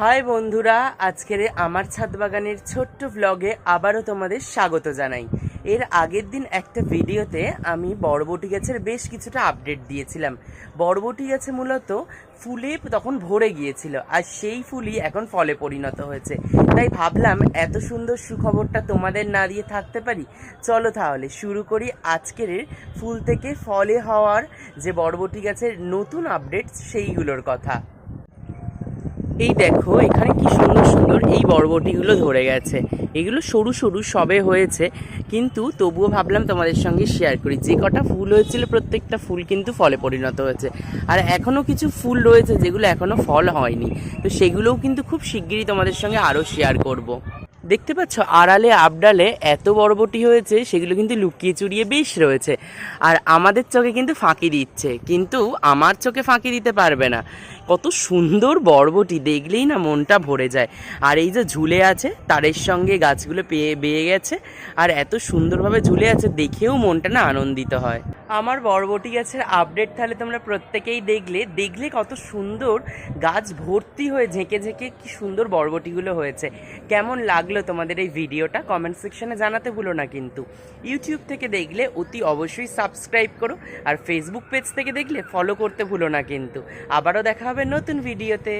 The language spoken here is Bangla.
হাই বন্ধুরা, আজকের আমার ছাদ বাগানের ছোট্ট ব্লগে আবারও তোমাদের স্বাগত জানাই। এর আগের দিন একটা ভিডিওতে আমি বরবটি গাছের বেশ কিছুটা আপডেট দিয়েছিলাম। বরবটি গাছে মূলত ফুলে তখন ভরে গিয়েছিল, আর সেই ফুলই এখন ফলে পরিণত হয়েছে। তাই ভাবলাম এত সুন্দর সুখবরটা তোমাদের না দিয়ে থাকতে পারি। চলো তাহলে শুরু করি আজকের ফুল থেকে ফলে হওয়ার যে বরবটি গাছের নতুন আপডেট সেইগুলোর কথা। এই দেখো এখানে কি সুন্দর সুন্দর এই বরবটিগুলো ধরে গেছে। এগুলো সরু সরু সবে হয়েছে, কিন্তু তবুও ভাবলাম তোমাদের সঙ্গে শেয়ার করি। যে কটা ফুল হয়েছিল প্রত্যেকটা ফুল কিন্তু ফলে পরিণত হয়েছে, আর এখনও কিছু ফুল রয়েছে যেগুলো এখনও ফল হয়নি। তো সেগুলোও কিন্তু খুব শিগগিরই তোমাদের সঙ্গে আরও শেয়ার করব। দেখতে পাচ্ছ আড়ালে আবডালে এত বরবটি হয়েছে, সেগুলো কিন্তু লুকিয়ে চুরিয়ে বেশ রয়েছে। আর আমাদের চোখে কিন্তু ফাঁকি দিচ্ছে, কিন্তু আমার চোখে ফাঁকি দিতে পারবে না। কত সুন্দর বরবটি, দেখলেই না মনটা ভরে যায়। আর এই যে ঝুলে আছে তারের সঙ্গে গাছগুলো বেয়ে গেছে, আর এত সুন্দরভাবে ঝুলে আছে, দেখেও মনটা না আনন্দিত হয়। আমার বরবটি গাছের আপডেট তাহলে তোমরা প্রত্যেকেই দেখলে কত সুন্দর গাছ ভর্তি হয়ে ঝেঁকে ঝেঁকে কি সুন্দর বরবটিগুলো হয়েছে। কেমন লাগলো তোমাদের এই ভিডিওটা কমেন্ট সেকশনে জানাতে ভুলো না। কিন্তু ইউটিউব থেকে দেখলে অতি অবশ্যই সাবস্ক্রাইব করো, আর ফেসবুক পেজ থেকে দেখলে ফলো করতে ভুলো না। কিন্তু আবারও দেখা হবে নতুন ভিডিওতে।